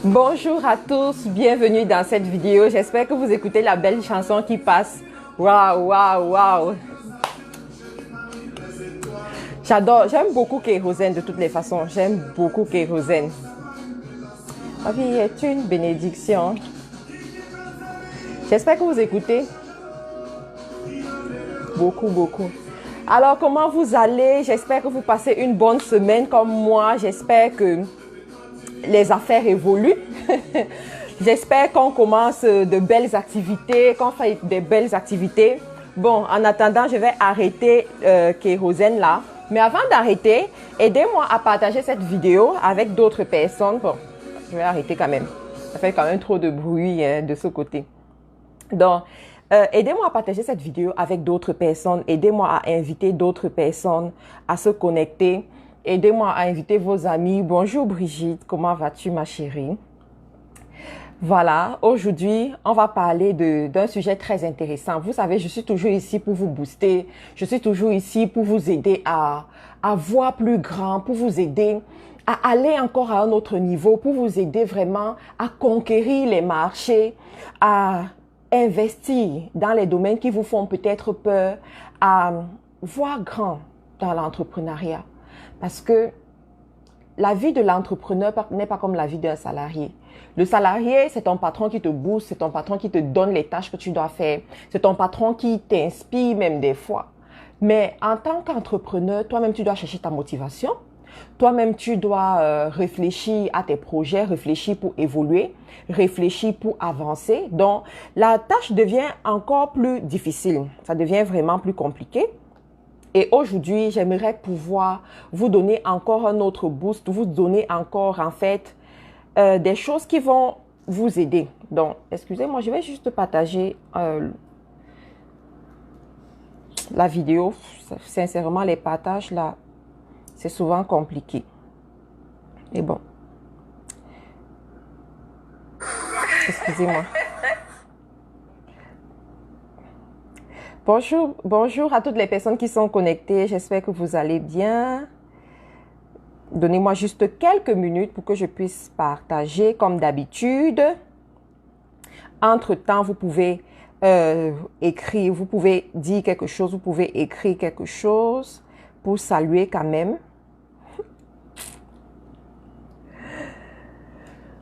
Bonjour à tous, bienvenue dans cette vidéo. J'espère que vous écoutez la belle chanson qui passe. Waouh, waouh, waouh. J'adore, j'aime beaucoup Kérosène de toutes les façons. J'aime beaucoup Kérosène. Ma vie est une bénédiction. J'espère que vous écoutez. Beaucoup, beaucoup. Alors, comment vous allez? J'espère que vous passez une bonne semaine comme moi. J'espère que les affaires évoluent. J'espère qu'on commence de belles activités, qu'on fait de belles activités. Bon, en attendant, je vais arrêter Kérosène là. Mais avant d'arrêter, aidez-moi à partager cette vidéo avec d'autres personnes. Bon, je vais arrêter quand même. Ça fait quand même trop de bruit de ce côté. Donc, aidez-moi à partager cette vidéo avec d'autres personnes. Aidez-moi à inviter d'autres personnes à se connecter. Aidez-moi à inviter vos amis. Bonjour Brigitte, comment vas-tu ma chérie? Voilà, aujourd'hui, on va parler d'un sujet très intéressant. Vous savez, je suis toujours ici pour vous booster. Je suis toujours ici pour vous aider à voir plus grand, pour vous aider à aller encore à un autre niveau, pour vous aider vraiment à conquérir les marchés, à investir dans les domaines qui vous font peut-être peur, à voir grand dans l'entrepreneuriat. Parce que la vie de l'entrepreneur n'est pas comme la vie d'un salarié. Le salarié, c'est ton patron qui te booste, c'est ton patron qui te donne les tâches que tu dois faire, c'est ton patron qui t'inspire même des fois. Mais en tant qu'entrepreneur, toi-même, tu dois chercher ta motivation. Toi-même, tu dois réfléchir à tes projets, réfléchir pour évoluer, réfléchir pour avancer. Donc, la tâche devient encore plus difficile. Ça devient vraiment plus compliqué. Et aujourd'hui, j'aimerais pouvoir vous donner encore un autre boost, vous donner encore en fait des choses qui vont vous aider. Donc, excusez-moi, je vais juste partager la vidéo. Sincèrement, les partages là, c'est souvent compliqué. Mais bon, excusez-moi. Bonjour à toutes les personnes qui sont connectées. J'espère que vous allez bien. Donnez-moi juste quelques minutes pour que je puisse partager comme d'habitude. Entre-temps, vous pouvez écrire, vous pouvez dire quelque chose, vous pouvez écrire quelque chose pour saluer quand même.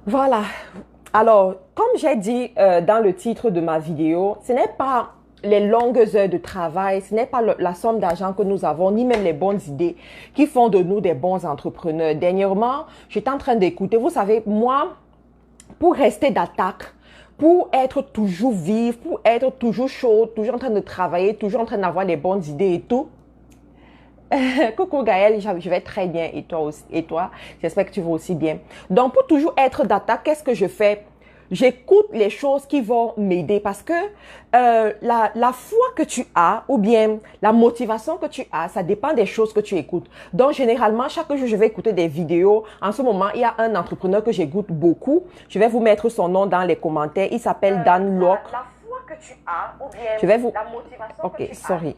Voilà. Alors, comme j'ai dit dans le titre de ma vidéo, ce n'est pas les longues heures de travail, ce n'est pas la somme d'argent que nous avons, ni même les bonnes idées qui font de nous des bons entrepreneurs. Dernièrement, j'étais en train d'écouter, vous savez, moi, pour rester d'attaque, pour être toujours vive, pour être toujours chaude, toujours en train de travailler, toujours en train d'avoir les bonnes idées et tout. Coucou Gaëlle, je vais très bien et toi aussi, et toi, j'espère que tu vas aussi bien. Donc, pour toujours être d'attaque, qu'est-ce que je fais? J'écoute les choses qui vont m'aider parce que la foi que tu as ou bien la motivation que tu as, ça dépend des choses que tu écoutes. Donc, généralement, chaque jour, je vais écouter des vidéos. En ce moment, il y a un entrepreneur que j'écoute beaucoup. Je vais vous mettre son nom dans les commentaires. Il s'appelle Dan Lok. La foi que tu as ou bien la motivation que tu as. Sorry.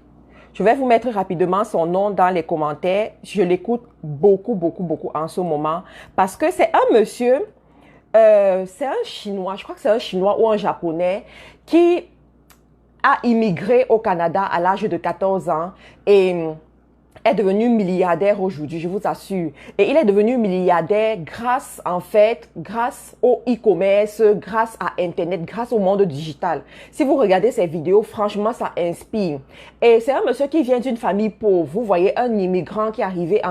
Je vais vous mettre rapidement son nom dans les commentaires. Je l'écoute beaucoup, beaucoup, beaucoup en ce moment parce que c'est un monsieur... c'est un Chinois, je crois que c'est un Chinois ou un Japonais qui a immigré au Canada à l'âge de 14 ans et est devenu milliardaire aujourd'hui, je vous assure. Et il est devenu milliardaire grâce, en fait, grâce au e-commerce, grâce à Internet, grâce au monde digital. Si vous regardez ces vidéos, franchement, ça inspire. Et c'est un monsieur qui vient d'une famille pauvre. Vous voyez, un immigrant qui est arrivé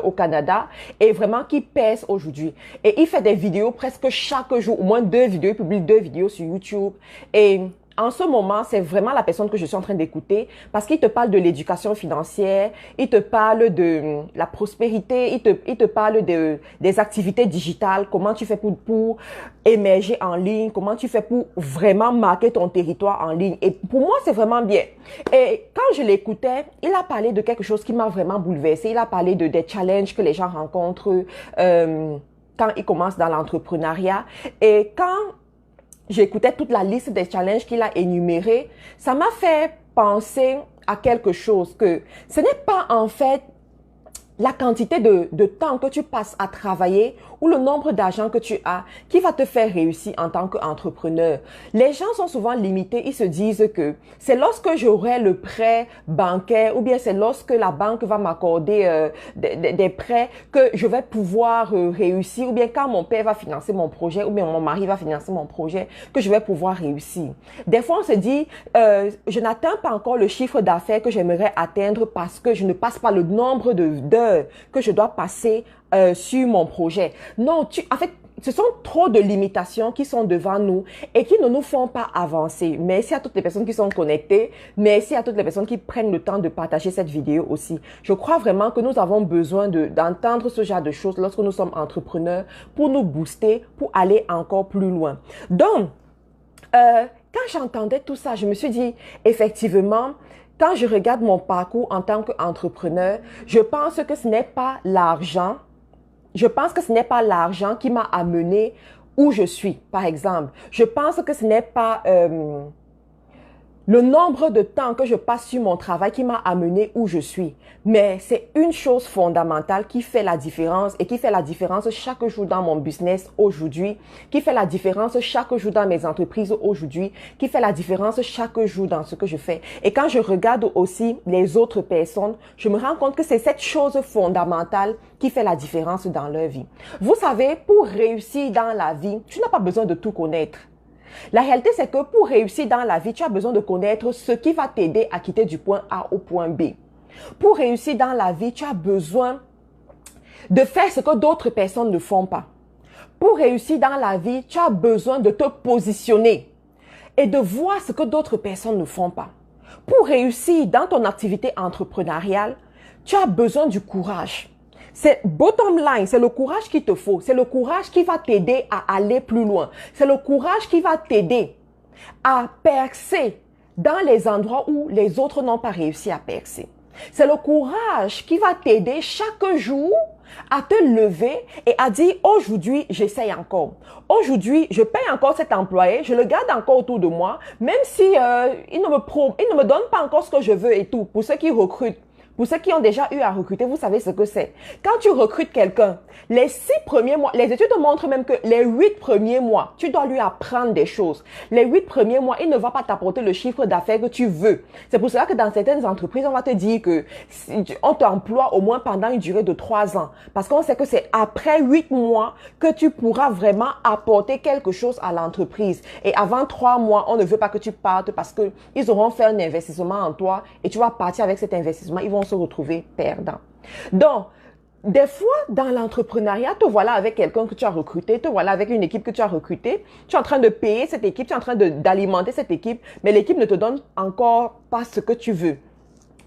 au Canada et vraiment qui pèse aujourd'hui. Et il fait des vidéos presque chaque jour, au moins 2 vidéos, il publie 2 vidéos sur YouTube. Et en ce moment, c'est vraiment la personne que je suis en train d'écouter parce qu'il te parle de l'éducation financière, il te parle de la prospérité, il te parle des activités digitales, comment tu fais pour émerger en ligne, comment tu fais pour vraiment marquer ton territoire en ligne. Et pour moi, c'est vraiment bien. Et quand je l'écoutais, il a parlé de quelque chose qui m'a vraiment bouleversée. Il a parlé des challenges que les gens rencontrent quand ils commencent dans l'entrepreneuriat. Et quand j'écoutais toute la liste des challenges qu'il a énumérés, ça m'a fait penser à quelque chose que ce n'est pas en fait la quantité de temps que tu passes à travailler ou le nombre d'argent que tu as qui va te faire réussir en tant qu'entrepreneur. Les gens sont souvent limités. Ils se disent que c'est lorsque j'aurai le prêt bancaire ou bien c'est lorsque la banque va m'accorder des prêts que je vais pouvoir réussir ou bien quand mon père va financer mon projet ou bien mon mari va financer mon projet que je vais pouvoir réussir. Des fois, on se dit, je n'atteins pas encore le chiffre d'affaires que j'aimerais atteindre parce que je ne passe pas le nombre d'heures que je dois passer sur mon projet. Non, en fait, ce sont trop de limitations qui sont devant nous et qui ne nous font pas avancer. Merci à toutes les personnes qui sont connectées. Merci à toutes les personnes qui prennent le temps de partager cette vidéo aussi. Je crois vraiment que nous avons besoin d'entendre ce genre de choses lorsque nous sommes entrepreneurs pour nous booster, pour aller encore plus loin. Donc, quand j'entendais tout ça, je me suis dit, effectivement, quand je regarde mon parcours en tant qu'entrepreneur, je pense que ce n'est pas l'argent. Je pense que ce n'est pas l'argent qui m'a amené où je suis, par exemple. Je pense que ce n'est pas le nombre de temps que je passe sur mon travail qui m'a amené où je suis. Mais c'est une chose fondamentale qui fait la différence et qui fait la différence chaque jour dans mon business aujourd'hui, qui fait la différence chaque jour dans mes entreprises aujourd'hui, qui fait la différence chaque jour dans ce que je fais. Et quand je regarde aussi les autres personnes, je me rends compte que c'est cette chose fondamentale qui fait la différence dans leur vie. Vous savez, pour réussir dans la vie, tu n'as pas besoin de tout connaître. La réalité, c'est que pour réussir dans la vie, tu as besoin de connaître ce qui va t'aider à quitter du point A au point B. Pour réussir dans la vie, tu as besoin de faire ce que d'autres personnes ne font pas. Pour réussir dans la vie, tu as besoin de te positionner et de voir ce que d'autres personnes ne font pas. Pour réussir dans ton activité entrepreneuriale, tu as besoin du courage. C'est bottom line, c'est le courage qu'il te faut. C'est le courage qui va t'aider à aller plus loin. C'est le courage qui va t'aider à percer dans les endroits où les autres n'ont pas réussi à percer. C'est le courage qui va t'aider chaque jour à te lever et à dire aujourd'hui, j'essaye encore. Aujourd'hui, je paye encore cet employé, je le garde encore autour de moi, même si il ne me donne pas encore ce que je veux et tout. Pour ceux qui recrutent, pour ceux qui ont déjà eu à recruter, vous savez ce que c'est. Quand tu recrutes quelqu'un, les 6 premiers mois, les études montrent même que les 8 premiers mois, tu dois lui apprendre des choses. Les 8 premiers mois, il ne va pas t'apporter le chiffre d'affaires que tu veux. C'est pour cela que dans certaines entreprises, on va te dire que on t'emploie au moins pendant une durée de 3 ans. Parce qu'on sait que c'est après 8 mois que tu pourras vraiment apporter quelque chose à l'entreprise. Et avant 3 mois, on ne veut pas que tu partes parce que ils auront fait un investissement en toi et tu vas partir avec cet investissement. Ils vont se retrouver perdants. Donc, des fois, dans l'entrepreneuriat, te voilà avec quelqu'un que tu as recruté, te voilà avec une équipe que tu as recrutée, tu es en train de payer cette équipe, tu es en train d'alimenter cette équipe, mais l'équipe ne te donne encore pas ce que tu veux.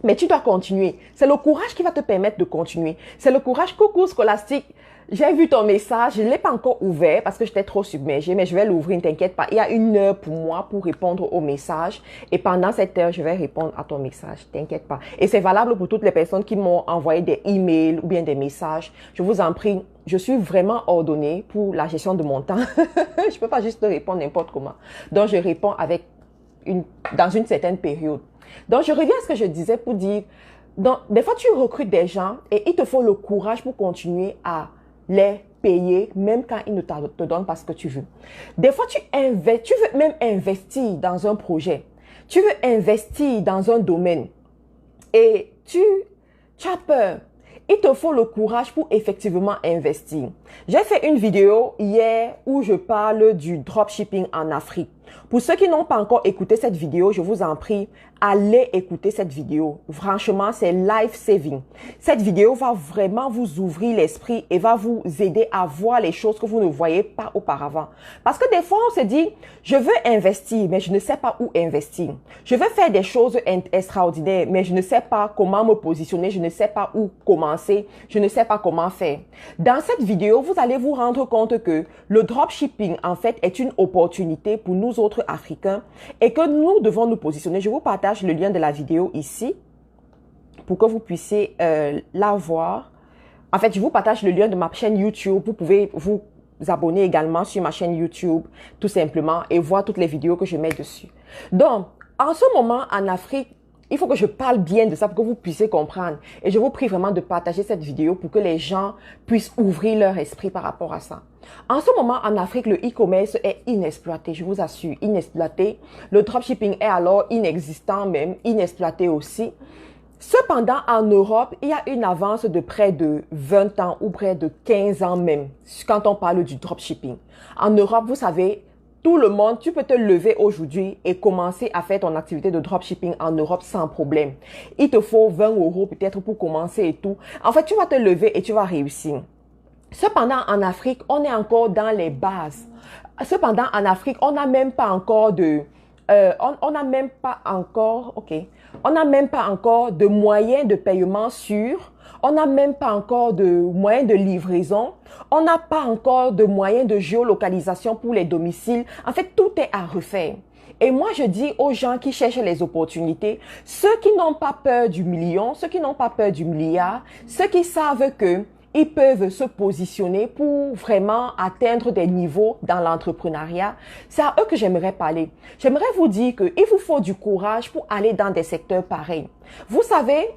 Mais tu dois continuer. C'est le courage qui va te permettre de continuer. C'est le courage. Coucou Scolastique, j'ai vu ton message, je ne l'ai pas encore ouvert parce que j'étais trop submergée, mais je vais l'ouvrir, ne t'inquiète pas. Il y a 1 heure pour moi pour répondre au message et pendant cette heure, je vais répondre à ton message, t'inquiète pas. Et c'est valable pour toutes les personnes qui m'ont envoyé des emails ou bien des messages. Je vous en prie, je suis vraiment ordonnée pour la gestion de mon temps. Je peux pas juste répondre n'importe comment. Donc, je réponds dans une certaine période. Donc, je reviens à ce que je disais pour dire, donc, des fois, tu recrutes des gens et il te faut le courage pour continuer à les payer, même quand ils ne te donnent pas ce que tu veux. Des fois, tu veux même investir dans un projet. Tu veux investir dans un domaine et tu as peur. Il te faut le courage pour effectivement investir. J'ai fait une vidéo hier où je parle du dropshipping en Afrique. Pour ceux qui n'ont pas encore écouté cette vidéo, je vous en prie, allez écouter cette vidéo. Franchement, c'est life saving. Cette vidéo va vraiment vous ouvrir l'esprit et va vous aider à voir les choses que vous ne voyez pas auparavant. Parce que des fois, on se dit, je veux investir, mais je ne sais pas où investir. Je veux faire des choses extraordinaires, mais je ne sais pas comment me positionner, je ne sais pas où commencer, je ne sais pas comment faire. Dans cette vidéo, vous allez vous rendre compte que le dropshipping, en fait, est une opportunité pour nous autres Africains et que nous devons nous positionner. Je vous partage le lien de la vidéo ici pour que vous puissiez la voir. En fait, je vous partage le lien de ma chaîne YouTube. Vous pouvez vous abonner également sur ma chaîne YouTube tout simplement et voir toutes les vidéos que je mets dessus. Donc, en ce moment en Afrique, Il faut que je parle bien de ça pour que vous puissiez comprendre. Et je vous prie vraiment de partager cette vidéo pour que les gens puissent ouvrir leur esprit par rapport à ça. En ce moment, en Afrique, le e-commerce est inexploité, je vous assure, inexploité. Le dropshipping est alors inexistant même, inexploité aussi. Cependant, en Europe, il y a une avance de près de 20 ans ou près de 15 ans même quand on parle du dropshipping. En Europe, vous savez, tout le monde, tu peux te lever aujourd'hui et commencer à faire ton activité de dropshipping en Europe sans problème. Il te faut 20 € peut-être pour commencer et tout. En fait, tu vas te lever et tu vas réussir. Cependant, en Afrique, on est encore dans les bases. Cependant, en Afrique, on n'a même pas encore de... on n'a même pas encore... OK. On n'a même pas encore de moyens de paiement sûrs. On n'a même pas encore de moyens de livraison. On n'a pas encore de moyens de géolocalisation pour les domiciles. En fait, tout est à refaire. Et moi, je dis aux gens qui cherchent les opportunités, ceux qui n'ont pas peur du million, ceux qui n'ont pas peur du milliard, ceux qui savent que ils peuvent se positionner pour vraiment atteindre des niveaux dans l'entrepreneuriat. C'est à eux que j'aimerais parler. J'aimerais vous dire qu'il vous faut du courage pour aller dans des secteurs pareils. Vous savez,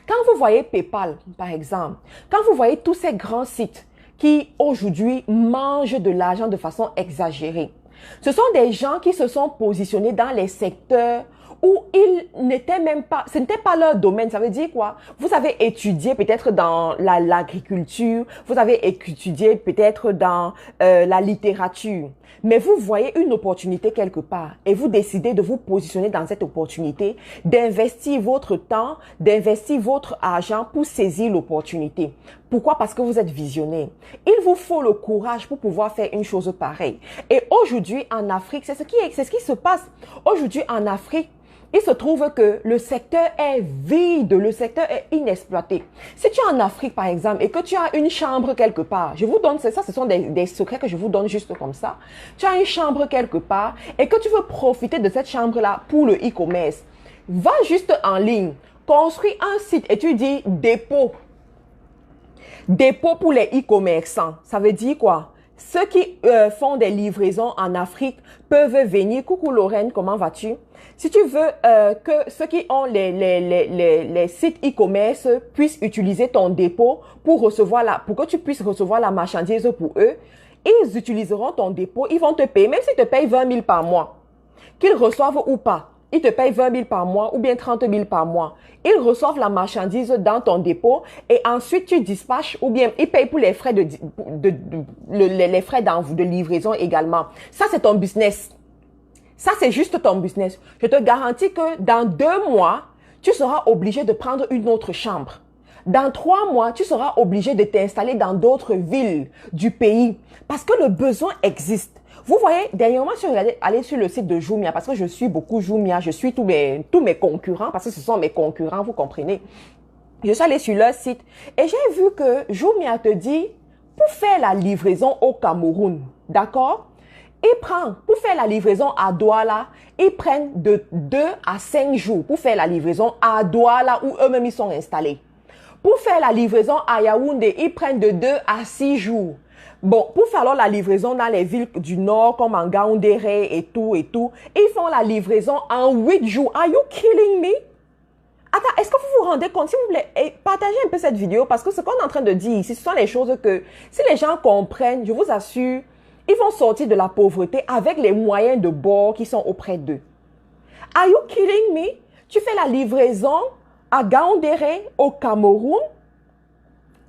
quand vous voyez PayPal, par exemple, quand vous voyez tous ces grands sites qui aujourd'hui mangent de l'argent de façon exagérée, ce sont des gens qui se sont positionnés dans les secteurs où ils n'étaient même pas, ce n'était pas leur domaine. Ça veut dire quoi? Vous avez étudié peut-être dans l'agriculture, vous avez étudié peut-être dans la littérature, mais vous voyez une opportunité quelque part et vous décidez de vous positionner dans cette opportunité, d'investir votre temps, d'investir votre argent pour saisir l'opportunité. Pourquoi? Parce que vous êtes visionnaire. Il vous faut le courage pour pouvoir faire une chose pareille. Et aujourd'hui en Afrique, c'est ce qui se passe. Aujourd'hui en Afrique, il se trouve que le secteur est vide, le secteur est inexploité. Si tu es en Afrique, par exemple, et que tu as une chambre quelque part, je vous donne ça, ce sont des secrets que je vous donne juste comme ça. Tu as une chambre quelque part et que tu veux profiter de cette chambre-là pour le e-commerce. Va juste en ligne, construis un site et tu dis dépôt. Dépôt pour les e-commerçants. Ça veut dire quoi? Ceux qui font des livraisons en Afrique peuvent venir. Coucou Lorraine, comment vas-tu? Si tu veux que ceux qui ont les sites e-commerce puissent utiliser ton dépôt pour que tu puisses recevoir la marchandise pour eux, ils utiliseront ton dépôt, ils vont te payer, même s'ils te payent 20 000 par mois, qu'ils reçoivent ou pas. Ils te payent 20 000 par mois ou bien 30 000 par mois. Ils reçoivent la marchandise dans ton dépôt et ensuite tu dispatches ou bien ils payent pour les frais les frais de livraison également. Ça, c'est ton business. Ça, c'est juste ton business. Je te garantis que dans 2 mois, tu seras obligé de prendre une autre chambre. Dans 3 mois, tu seras obligé de t'installer dans d'autres villes du pays parce que le besoin existe. Vous voyez, dernièrement, je suis allée sur le site de Jumia parce que je suis beaucoup Jumia, je suis tous mes concurrents parce que ce sont mes concurrents, vous comprenez. Je suis allée sur leur site et j'ai vu que Jumia te dit pour faire la livraison au Cameroun, d'accord? Pour faire la livraison à Douala, ils prennent de 2 à 5 jours pour faire la livraison à Douala où eux-mêmes ils sont installés. Pour faire la livraison à Yaoundé, ils prennent de 2 à 6 jours. Bon, pour faire alors la livraison dans les villes du nord comme en Gaoundéré et tout, ils font la livraison en 8 jours. Are you killing me? Attends, est-ce que vous vous rendez compte, s'il vous plaît, partagez un peu cette vidéo parce que ce qu'on est en train de dire ici, ce sont les choses que si les gens comprennent, je vous assure, ils vont sortir de la pauvreté avec les moyens de bord qui sont auprès d'eux. Are you killing me? Tu fais la livraison à Gaoundéré au Cameroun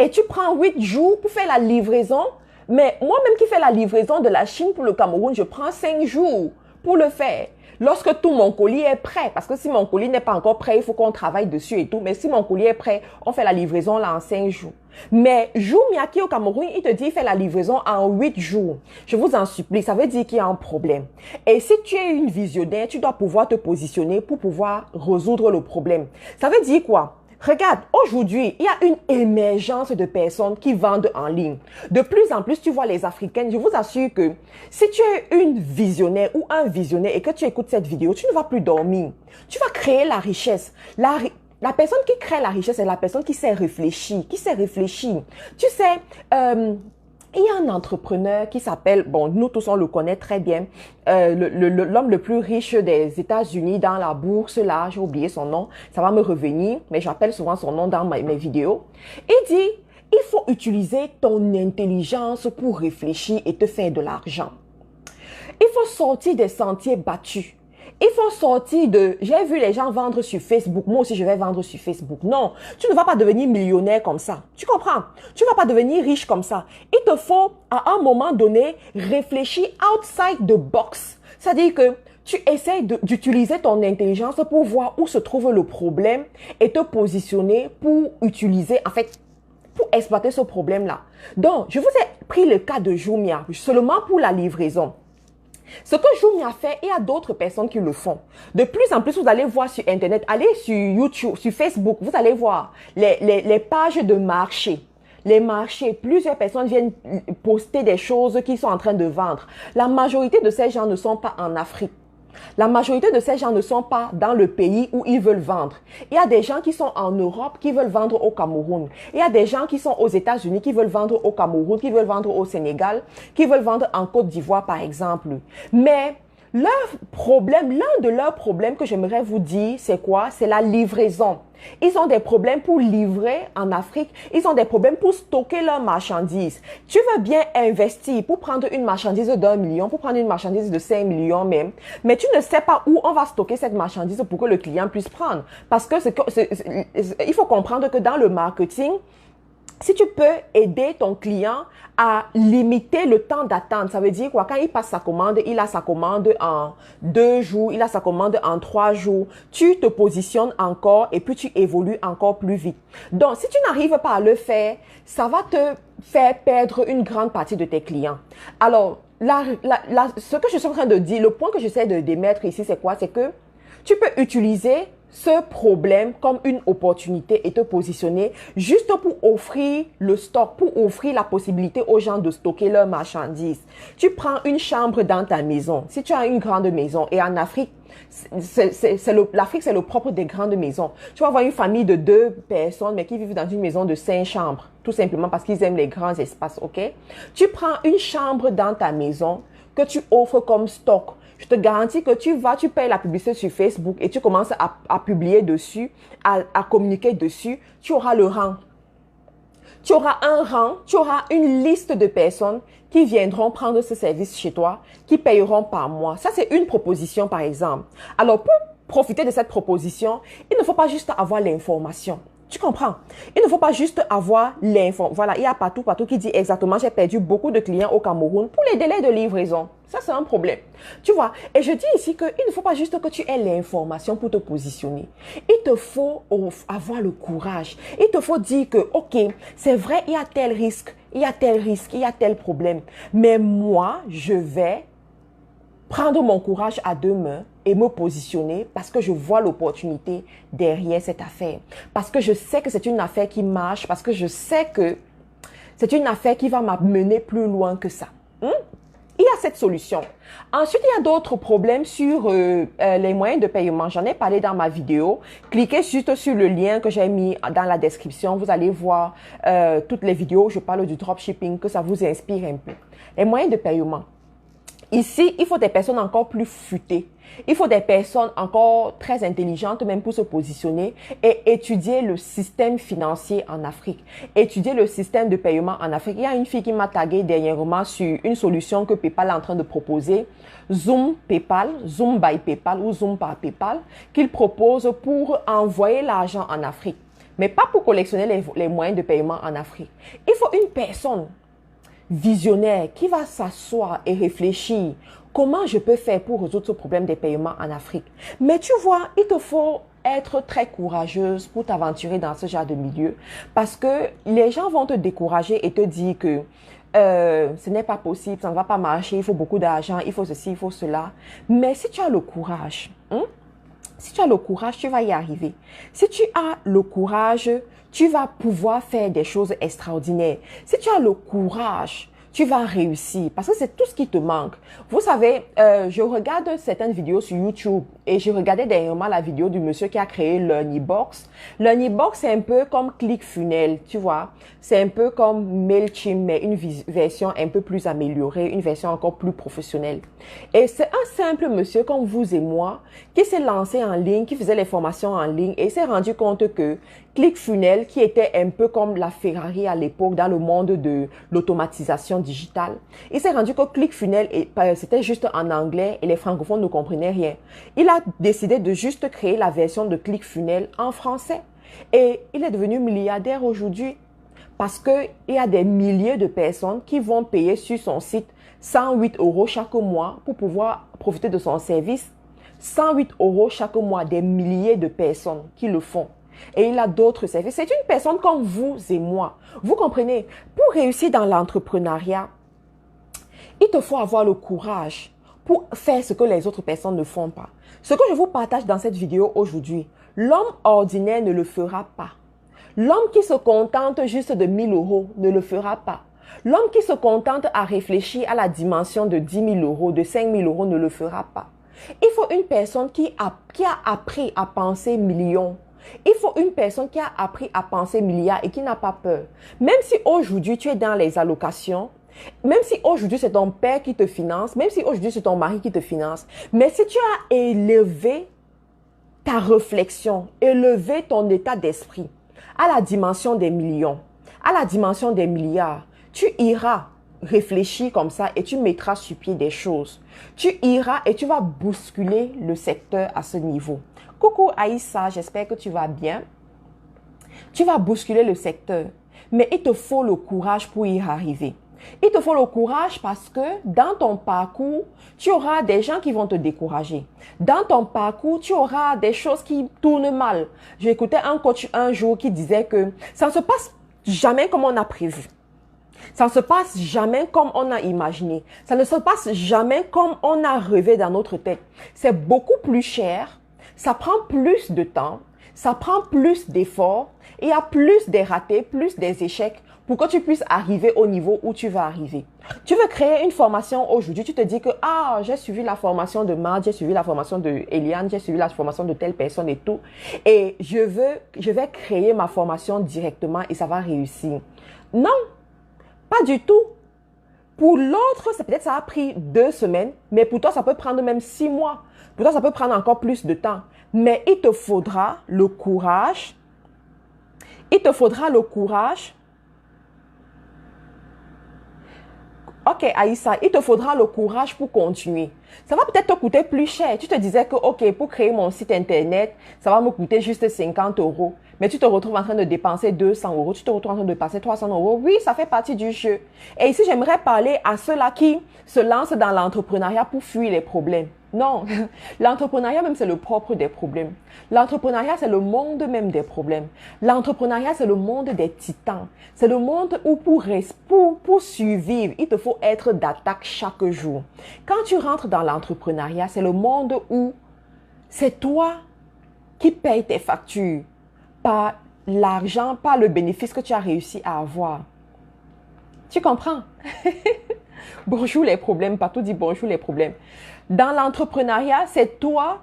et tu prends 8 jours pour faire la livraison. Mais moi-même qui fais la livraison de la Chine pour le Cameroun, je prends 5 jours pour le faire. Lorsque tout mon colis est prêt, parce que si mon colis n'est pas encore prêt, il faut qu'on travaille dessus et tout. Mais si mon colis est prêt, on fait la livraison là en 5 jours. Mais Jumia qui est au Cameroun, il te dit fait la livraison en 8 jours. Je vous en supplie, ça veut dire qu'il y a un problème. Et si tu es une visionnaire, tu dois pouvoir te positionner pour pouvoir résoudre le problème. Ça veut dire quoi? Regarde, aujourd'hui, il y a une émergence de personnes qui vendent en ligne. De plus en plus, tu vois les Africaines, je vous assure que si tu es une visionnaire ou un visionnaire et que tu écoutes cette vidéo, tu ne vas plus dormir. Tu vas créer la richesse. La personne qui crée la richesse est la personne qui sait réfléchir, Tu sais, Il y a un entrepreneur qui s'appelle, bon, nous tous on le connaît très bien, l'homme le plus riche des États-Unis dans la bourse, là, j'ai oublié son nom, ça va me revenir, mais j'appelle souvent son nom dans mes vidéos. Il dit, il faut utiliser ton intelligence pour réfléchir et te faire de l'argent. Il faut sortir des sentiers battus. Il faut sortir de, j'ai vu les gens vendre sur Facebook, moi aussi je vais vendre sur Facebook. Non, tu ne vas pas devenir millionnaire comme ça. Tu comprends? Tu ne vas pas devenir riche comme ça. Il te faut, à un moment donné, réfléchir outside the box. C'est-à-dire que tu essaies d'utiliser ton intelligence pour voir où se trouve le problème et te positionner pour utiliser, en fait, pour exploiter ce problème-là. Donc, je vous ai pris le cas de Jumia, seulement pour la livraison. Ce que Jumia fait, il y a d'autres personnes qui le font. De plus en plus, vous allez voir sur Internet, allez sur YouTube, sur Facebook, vous allez voir les pages de marché. Les marchés, plusieurs personnes viennent poster des choses qu'ils sont en train de vendre. La majorité de ces gens ne sont pas en Afrique. La majorité de ces gens ne sont pas dans le pays où ils veulent vendre. Il y a des gens qui sont en Europe qui veulent vendre au Cameroun. Il y a des gens qui sont aux États-Unis qui veulent vendre au Cameroun, qui veulent vendre au Sénégal, qui veulent vendre en Côte d'Ivoire par exemple. Mais leur problème, l'un de leurs problèmes que j'aimerais vous dire, c'est quoi? C'est la livraison. Ils ont des problèmes pour livrer en Afrique. Ils ont des problèmes pour stocker leurs marchandises. Tu veux bien investir pour prendre une marchandise d'1 million, pour prendre une marchandise de 5 millions même, mais tu ne sais pas où on va stocker cette marchandise pour que le client puisse prendre. Parce que il faut comprendre que dans le marketing, si tu peux aider ton client à limiter le temps d'attente, ça veut dire quoi? Quand il passe sa commande, il a sa commande en 2 jours, il a sa commande en 3 jours. Tu te positionnes encore et puis tu évolues encore plus vite. Donc, si tu n'arrives pas à le faire, ça va te faire perdre une grande partie de tes clients. Alors, ce que je suis en train de dire, le point que j'essaie de démettre ici, c'est quoi? C'est que tu peux utiliser ce problème comme une opportunité et te positionner juste pour offrir le stock, pour offrir la possibilité aux gens de stocker leurs marchandises. Tu prends une chambre dans ta maison. Si tu as une grande maison et en Afrique, l'Afrique, c'est le propre des grandes maisons. Tu vas avoir une famille de 2 personnes, mais qui vivent dans une maison de 5 chambres, tout simplement parce qu'ils aiment les grands espaces, ok? Tu prends une chambre dans ta maison que tu offres comme stock. Je te garantis que tu payes la publicité sur Facebook et tu commences à publier dessus, à communiquer dessus. Tu auras le rang. Tu auras un rang, tu auras une liste de personnes qui viendront prendre ce service chez toi, qui payeront par mois. Ça, c'est une proposition, par exemple. Alors, pour profiter de cette proposition, il ne faut pas juste avoir l'information. Tu comprends? Il ne faut pas juste avoir l'info. Voilà, il y a partout qui dit exactement, j'ai perdu beaucoup de clients au Cameroun pour les délais de livraison. Ça, c'est un problème. Tu vois? Et je dis ici qu'il ne faut pas juste que tu aies l'information pour te positionner. Il te faut avoir le courage. Il te faut dire que, ok, c'est vrai, il y a tel risque, il y a tel risque, il y a tel problème. Mais moi, je vais prendre mon courage à 2 mains et me positionner parce que je vois l'opportunité derrière cette affaire. Parce que je sais que c'est une affaire qui marche, parce que je sais que c'est une affaire qui va m'amener plus loin que ça. Il y a cette solution. Ensuite, il y a d'autres problèmes sur les moyens de paiement. J'en ai parlé dans ma vidéo. Cliquez juste sur le lien que j'ai mis dans la description. Vous allez voir toutes les vidéos où je parle du dropshipping, que ça vous inspire un peu. Les moyens de paiement. Ici, il faut des personnes encore plus futées. Il faut des personnes encore très intelligentes même pour se positionner et étudier le système financier en Afrique. Étudier le système de paiement en Afrique. Il y a une fille qui m'a tagué dernièrement sur une solution que PayPal est en train de proposer. Zoom PayPal, Zoom by PayPal ou Zoom par PayPal, qu'il propose pour envoyer l'argent en Afrique. Mais pas pour collectionner les moyens de paiement en Afrique. Il faut une personne visionnaire qui va s'asseoir et réfléchir comment je peux faire pour résoudre ce problème des paiements en Afrique. Mais tu vois, il te faut être très courageuse pour t'aventurer dans ce genre de milieu parce que les gens vont te décourager et te dire que ce n'est pas possible, ça ne va pas marcher, il faut beaucoup d'argent, il faut ceci, il faut cela. Mais si tu as le courage, si tu as le courage, tu vas y arriver. Si tu as le courage, tu vas pouvoir faire des choses extraordinaires. Si tu as le courage, tu vas réussir parce que c'est tout ce qui te manque. Vous savez, je regarde certaines vidéos sur YouTube et je regardais dernièrement la vidéo du monsieur qui a créé LearnyBox. LearnyBox, c'est un peu comme ClickFunnels, tu vois. C'est un peu comme Mailchimp, mais une version un peu plus améliorée, une version encore plus professionnelle. Et c'est un simple monsieur comme vous et moi qui s'est lancé en ligne, qui faisait les formations en ligne et s'est rendu compte que ClickFunnels, qui était un peu comme la Ferrari à l'époque dans le monde de l'automatisation digitale, il s'est rendu que ClickFunnels, c'était juste en anglais et les francophones ne comprenaient rien. Il a décidé de juste créer la version de ClickFunnels en français et il est devenu milliardaire aujourd'hui parce qu'il y a des milliers de personnes qui vont payer sur son site 108 € chaque mois pour pouvoir profiter de son service. 108 € chaque mois, des milliers de personnes qui le font. Et il a d'autres services. C'est une personne comme vous et moi. Vous comprenez? Pour réussir dans l'entrepreneuriat, il te faut avoir le courage pour faire ce que les autres personnes ne font pas. Ce que je vous partage dans cette vidéo aujourd'hui, l'homme ordinaire ne le fera pas. L'homme qui se contente juste de 1000 € ne le fera pas. L'homme qui se contente à réfléchir à la dimension de 10 000 €, de 5 000 € ne le fera pas. Il faut une personne qui a appris à penser millions. Il faut une personne qui a appris à penser milliards et qui n'a pas peur. Même si aujourd'hui tu es dans les allocations, même si aujourd'hui c'est ton père qui te finance, même si aujourd'hui c'est ton mari qui te finance, mais si tu as élevé ta réflexion, élevé ton état d'esprit à la dimension des millions, à la dimension des milliards, tu iras réfléchir comme ça et tu mettras sur pied des choses. Tu iras et tu vas bousculer le secteur à ce niveau. Coucou Aïssa, j'espère que tu vas bien. Tu vas bousculer le secteur, mais il te faut le courage pour y arriver. Il te faut le courage parce que dans ton parcours, tu auras des gens qui vont te décourager. Dans ton parcours, tu auras des choses qui tournent mal. J'ai écouté un coach un jour qui disait que ça ne se passe jamais comme on a prévu. Ça ne se passe jamais comme on a imaginé. Ça ne se passe jamais comme on a rêvé dans notre tête. C'est beaucoup plus cher, ça prend plus de temps, ça prend plus d'efforts, il y a plus des ratés, plus des échecs pour que tu puisses arriver au niveau où tu vas arriver. Tu veux créer une formation aujourd'hui, tu te dis que j'ai suivi la formation de Marc, j'ai suivi la formation de Eliane, j'ai suivi la formation de telle personne et tout. Et je vais créer ma formation directement et ça va réussir. Non, pas du tout. Pour l'autre, peut-être ça a pris 2 semaines, mais pour toi, ça peut prendre même 6 mois. Pour toi, ça peut prendre encore plus de temps. Mais il te faudra le courage. Il te faudra le courage. Ok, Aïssa, il te faudra le courage pour continuer. Ça va peut-être te coûter plus cher. Tu te disais que, ok, pour créer mon site internet, ça va me coûter juste 50 €. Mais tu te retrouves en train de dépenser 200 €. Tu te retrouves en train de dépenser 300 €. Oui, ça fait partie du jeu. Et ici, j'aimerais parler à ceux-là qui se lancent dans l'entrepreneuriat pour fuir les problèmes. Non, l'entrepreneuriat même, c'est le propre des problèmes. L'entrepreneuriat, c'est le monde même des problèmes. L'entrepreneuriat, c'est le monde des titans. C'est le monde où pour survivre, il te faut être d'attaque chaque jour. Quand tu rentres dans l'entrepreneuriat, c'est le monde où c'est toi qui payes tes factures par l'argent, par le bénéfice que tu as réussi à avoir. Tu comprends? Bonjour les problèmes, partout dit bonjour les problèmes. Dans l'entrepreneuriat, c'est toi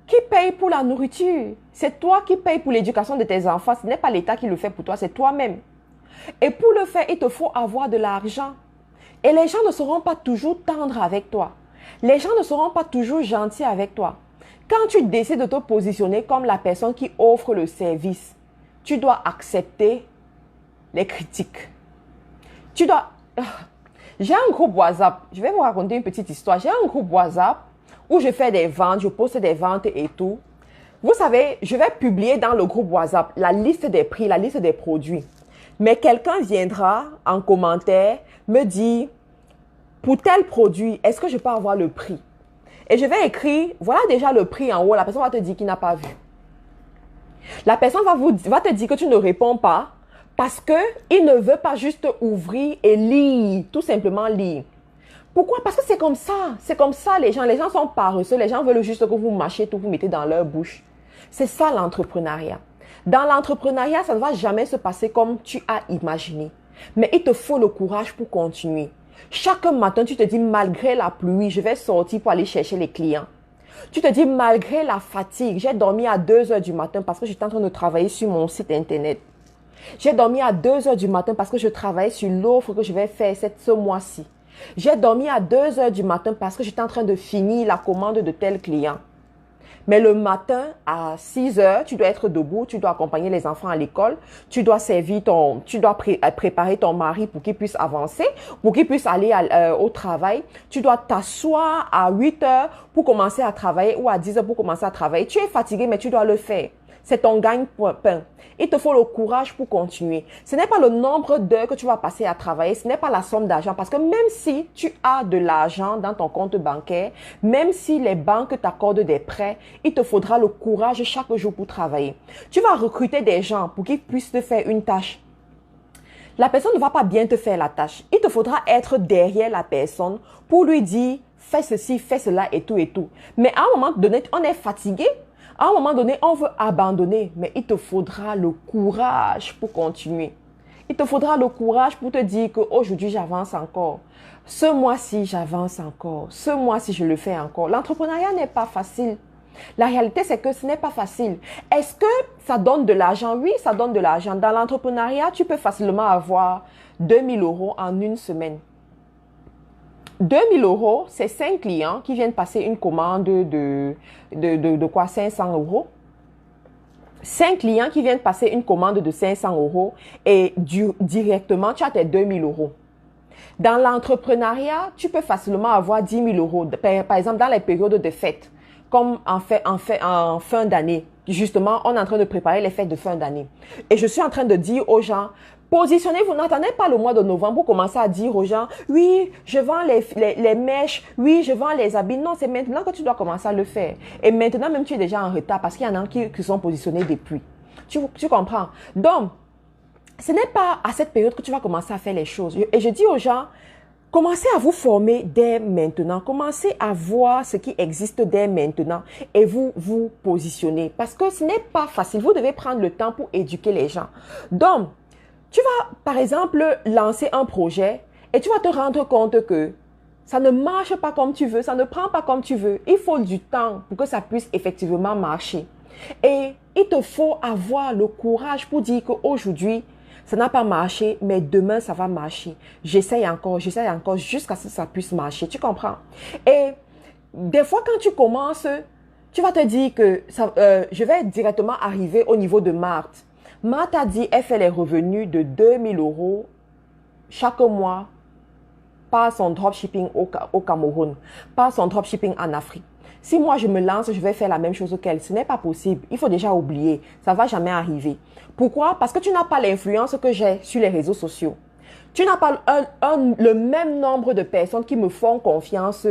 qui paye pour la nourriture. C'est toi qui paye pour l'éducation de tes enfants. Ce n'est pas l'État qui le fait pour toi, c'est toi-même. Et pour le faire, il te faut avoir de l'argent. Et les gens ne seront pas toujours tendres avec toi. Les gens ne seront pas toujours gentils avec toi. Quand tu décides de te positionner comme la personne qui offre le service, tu dois accepter les critiques. Tu dois... J'ai un groupe WhatsApp. Je vais vous raconter une petite histoire. J'ai un groupe WhatsApp où je fais des ventes, je poste des ventes et tout. Vous savez, je vais publier dans le groupe WhatsApp la liste des prix, la liste des produits. Mais quelqu'un viendra en commentaire me dire, pour tel produit, est-ce que je peux avoir le prix? Et je vais écrire, voilà déjà le prix en haut. La personne va te dire qu'il n'a pas vu. La personne va te dire que tu ne réponds pas. Parce qu'il ne veut pas juste ouvrir et lire, tout simplement lire. Pourquoi? Parce que c'est comme ça. C'est comme ça les gens. Les gens sont paresseux. Les gens veulent juste que vous mâchiez tout, vous mettez dans leur bouche. C'est ça l'entrepreneuriat. Dans l'entrepreneuriat, ça ne va jamais se passer comme tu as imaginé. Mais il te faut le courage pour continuer. Chaque matin, tu te dis, malgré la pluie, je vais sortir pour aller chercher les clients. Tu te dis, malgré la fatigue, j'ai dormi à 2 heures du matin parce que j'étais en train de travailler sur mon site internet. J'ai dormi à 2 heures du matin parce que je travaillais sur l'offre que je vais faire ce mois-ci. J'ai dormi à 2 heures du matin parce que j'étais en train de finir la commande de tel client. Mais le matin, à 6 heures, tu dois être debout, tu dois accompagner les enfants à l'école, tu dois préparer ton mari pour qu'il puisse avancer, pour qu'il puisse aller au travail. Tu dois t'asseoir à 8 heures pour commencer à travailler ou à 10 heures pour commencer à travailler. Tu es fatigué, mais tu dois le faire. C'est ton gagne-pain. Il te faut le courage pour continuer. Ce n'est pas le nombre d'heures que tu vas passer à travailler, ce n'est pas la somme d'argent. Parce que même si tu as de l'argent dans ton compte bancaire, même si les banques t'accordent des prêts, il te faudra le courage chaque jour pour travailler. Tu vas recruter des gens pour qu'ils puissent te faire une tâche. La personne ne va pas bien te faire la tâche. Il te faudra être derrière la personne pour lui dire « fais ceci, fais cela et tout et tout ». Mais à un moment donné, on est fatigué. À un moment donné, on veut abandonner, mais il te faudra le courage pour continuer. Il te faudra le courage pour te dire qu'aujourd'hui, j'avance encore. Ce mois-ci, j'avance encore. Ce mois-ci, je le fais encore. L'entrepreneuriat n'est pas facile. La réalité, c'est que ce n'est pas facile. Est-ce que ça donne de l'argent? Oui, ça donne de l'argent. Dans l'entrepreneuriat, tu peux facilement avoir 2000 € en une semaine. 2000 €, c'est 5 clients qui viennent passer une commande de 500 €. 5 clients qui viennent passer une commande de 500 € et directement, tu as tes 2000 €. Dans l'entrepreneuriat, tu peux facilement avoir 10 000 €. Par exemple, dans les périodes de fêtes, comme en fin d'année. Justement, on est en train de préparer les fêtes de fin d'année. Et je suis en train de dire aux gens, positionnez-vous, n'attendez pas le mois de novembre pour commencer à dire aux gens, oui, je vends les mèches, oui, je vends les habits. Non, c'est maintenant que tu dois commencer à le faire. Et maintenant, même tu es déjà en retard parce qu'il y en a qui sont positionnés depuis. Tu comprends? Donc, ce n'est pas à cette période que tu vas commencer à faire les choses. Et je dis aux gens, commencez à vous former dès maintenant. Commencez à voir ce qui existe dès maintenant et vous positionnez. Parce que ce n'est pas facile. Vous devez prendre le temps pour éduquer les gens. Donc, tu vas, par exemple, lancer un projet et tu vas te rendre compte que ça ne marche pas comme tu veux, ça ne prend pas comme tu veux. Il faut du temps pour que ça puisse effectivement marcher. Et il te faut avoir le courage pour dire qu'aujourd'hui, ça n'a pas marché, mais demain, ça va marcher. J'essaye encore jusqu'à ce que ça puisse marcher. Tu comprends? Et des fois, quand tu commences, tu vas te dire que je vais directement arriver au niveau de Marthe. Marthe a dit, elle fait les revenus de 2000 € chaque mois par son dropshipping au Cameroun, par son dropshipping en Afrique. Si moi je me lance, je vais faire la même chose qu'elle. Ce n'est pas possible. Il faut déjà oublier. Ça ne va jamais arriver. Pourquoi? Parce que tu n'as pas l'influence que j'ai sur les réseaux sociaux. Tu n'as pas le même nombre de personnes qui me font confiance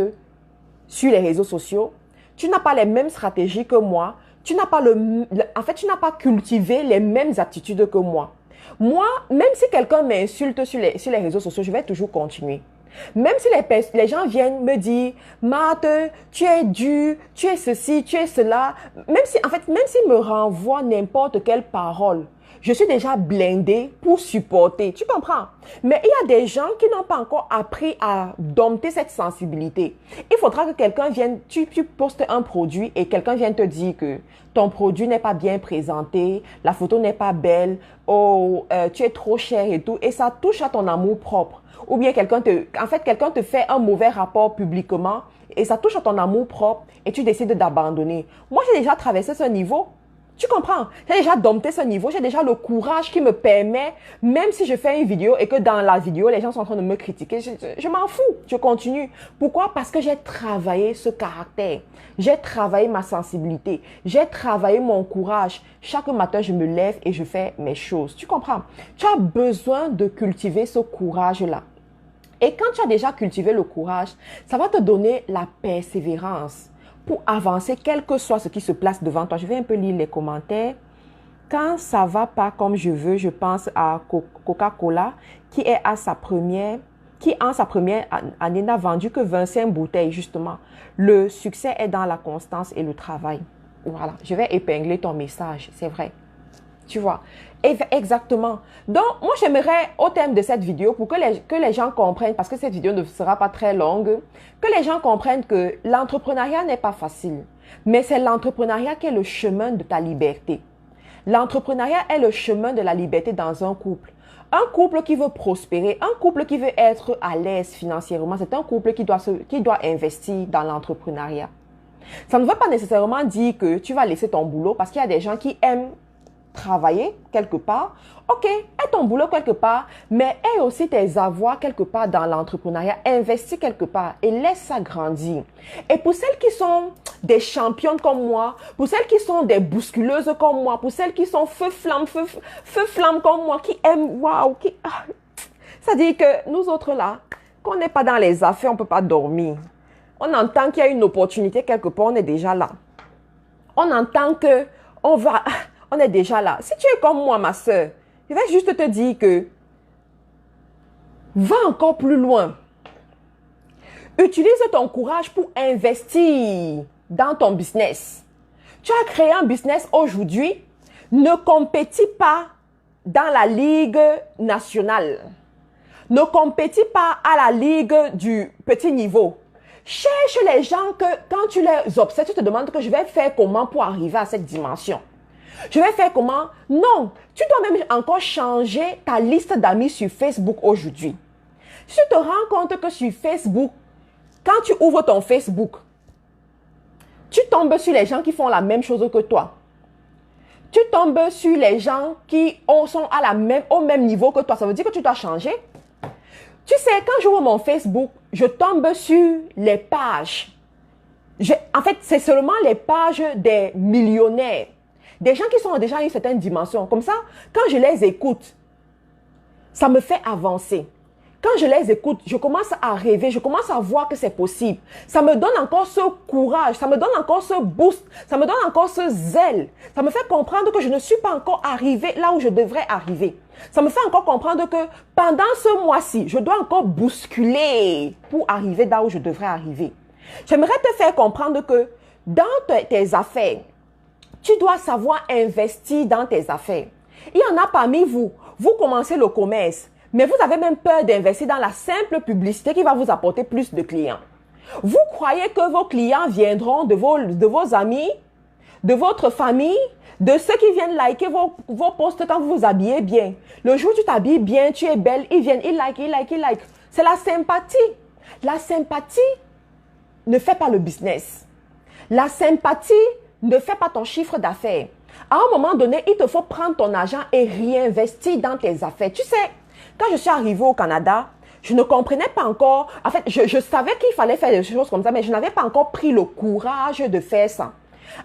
sur les réseaux sociaux. Tu n'as pas les mêmes stratégies que moi. Tu n'as pas en fait, tu n'as pas cultivé les mêmes aptitudes que moi. Moi, même si quelqu'un m'insulte sur les réseaux sociaux, je vais toujours continuer. Même si les gens viennent me dire, Marthe, tu es dur, tu es ceci, tu es cela, même s'ils me renvoient n'importe quelle parole, je suis déjà blindée pour supporter. Tu comprends? Mais il y a des gens qui n'ont pas encore appris à dompter cette sensibilité. Il faudra que quelqu'un vienne, tu postes un produit et quelqu'un vienne te dire que ton produit n'est pas bien présenté, la photo n'est pas belle, tu es trop cher et tout. Et ça touche à ton amour propre. Ou bien quelqu'un te fait un mauvais rapport publiquement et ça touche à ton amour propre et tu décides d'abandonner. Moi, j'ai déjà traversé ce niveau. Tu comprends? J'ai déjà dompté ce niveau. J'ai déjà le courage qui me permet, même si je fais une vidéo et que dans la vidéo, les gens sont en train de me critiquer, je m'en fous. Je continue. Pourquoi? Parce que j'ai travaillé ce caractère. J'ai travaillé ma sensibilité. J'ai travaillé mon courage. Chaque matin, je me lève et je fais mes choses. Tu comprends? Tu as besoin de cultiver ce courage-là. Et quand tu as déjà cultivé le courage, ça va te donner la persévérance pour avancer, quel que soit ce qui se place devant toi. Je vais un peu lire les commentaires. Quand ça ne va pas comme je veux, je pense à Coca-Cola qui en sa première année n'a vendu que 25 bouteilles, justement. Le succès est dans la constance et le travail. Voilà, je vais épingler ton message, c'est vrai. Tu vois. Exactement. Donc, moi, j'aimerais, au terme de cette vidéo, pour que les gens comprennent, parce que cette vidéo ne sera pas très longue, que les gens comprennent que l'entrepreneuriat n'est pas facile. Mais c'est l'entrepreneuriat qui est le chemin de ta liberté. L'entrepreneuriat est le chemin de la liberté dans un couple. Un couple qui veut prospérer, un couple qui veut être à l'aise financièrement, c'est un couple qui doit investir dans l'entrepreneuriat. Ça ne veut pas nécessairement dire que tu vas laisser ton boulot parce qu'il y a des gens qui aiment travailler quelque part. Ok, aie ton boulot quelque part, mais aie aussi tes avoirs quelque part dans l'entrepreneuriat. Investis quelque part et laisse ça grandir. Et pour celles qui sont des championnes comme moi, pour celles qui sont des bousculeuses comme moi, pour celles qui sont feu flamme comme moi, qui aiment, waouh, ça dit que nous autres là, qu'on n'est pas dans les affaires, on ne peut pas dormir. On entend qu'il y a une opportunité quelque part, on est déjà là. On entend que on est déjà là. Si tu es comme moi, ma soeur, je vais juste te dire que va encore plus loin. Utilise ton courage pour investir dans ton business. Tu as créé un business aujourd'hui, ne compétis pas dans la ligue nationale. Ne compétis pas à la ligue du petit niveau. Cherche les gens que quand tu les observes, tu te demandes que je vais faire comment pour arriver à cette dimension. Je vais faire comment? Non, tu dois même encore changer ta liste d'amis sur Facebook aujourd'hui. Si tu te rends compte que sur Facebook, quand tu ouvres ton Facebook, tu tombes sur les gens qui font la même chose que toi. Tu tombes sur les gens qui sont au même niveau que toi. Ça veut dire que tu dois changer. Tu sais, quand j'ouvre mon Facebook, je tombe sur les pages. En fait, c'est seulement les pages des millionnaires. Des gens qui sont déjà à une certaine dimension. Comme ça, quand je les écoute, ça me fait avancer. Quand je les écoute, je commence à rêver, je commence à voir que c'est possible. Ça me donne encore ce courage, ça me donne encore ce boost, ça me donne encore ce zèle. Ça me fait comprendre que je ne suis pas encore arrivé là où je devrais arriver. Ça me fait encore comprendre que pendant ce mois-ci, je dois encore bousculer pour arriver là où je devrais arriver. J'aimerais te faire comprendre que dans tes affaires, tu dois savoir investir dans tes affaires. Il y en a parmi vous, vous commencez le commerce, mais vous avez même peur d'investir dans la simple publicité qui va vous apporter plus de clients. Vous croyez que vos clients viendront de vos amis, de votre famille, de ceux qui viennent liker vos posts quand vous vous habillez bien. Le jour où tu t'habilles bien, tu es belle, ils viennent, ils like. C'est la sympathie. La sympathie ne fait pas le business. La sympathie ne fait pas ton chiffre d'affaires. À un moment donné, il te faut prendre ton argent et réinvestir dans tes affaires. Tu sais, quand je suis arrivée au Canada, je ne comprenais pas encore. En fait, je savais qu'il fallait faire des choses comme ça, mais je n'avais pas encore pris le courage de faire ça.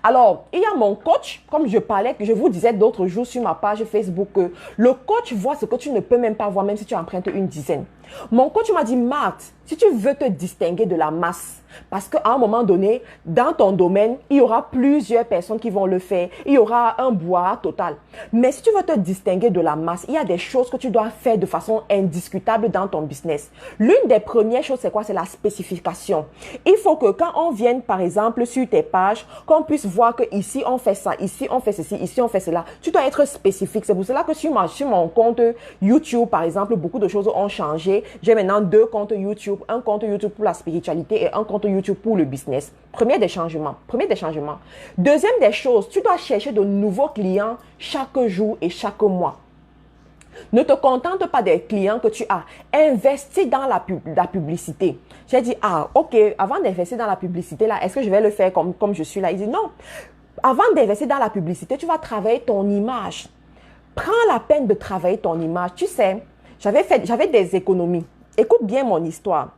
Alors, il y a mon coach, comme je parlais, que je vous disais d'autres jours sur ma page Facebook, que le coach voit ce que tu ne peux même pas voir, même si tu empruntes une dizaine. Mon coach m'a dit, Marthe, si tu veux te distinguer de la masse, parce qu'à un moment donné, dans ton domaine, il y aura plusieurs personnes qui vont le faire. Il y aura un bois total. Mais si tu veux te distinguer de la masse, il y a des choses que tu dois faire de façon indiscutable dans ton business. L'une des premières choses, c'est quoi? C'est la spécification. Il faut que quand on vienne, par exemple, sur tes pages, qu'on puisse voir que ici, on fait ça, ici, on fait ceci, ici, on fait cela. Tu dois être spécifique. C'est pour cela que sur mon compte YouTube, par exemple, beaucoup de choses ont changé. J'ai maintenant 2 comptes YouTube. Un compte YouTube pour la spiritualité et un compte YouTube pour le business. Premier des changements. Deuxième des choses, tu dois chercher de nouveaux clients chaque jour et chaque mois. Ne te contente pas des clients que tu as. Investis dans la publicité. J'ai dit, ok, avant d'investir dans la publicité, là, est-ce que je vais le faire comme je suis là? Il dit, non. Avant d'investir dans la publicité, tu vas travailler ton image. Prends la peine de travailler ton image. Tu sais, j'avais des économies. Écoute bien mon histoire.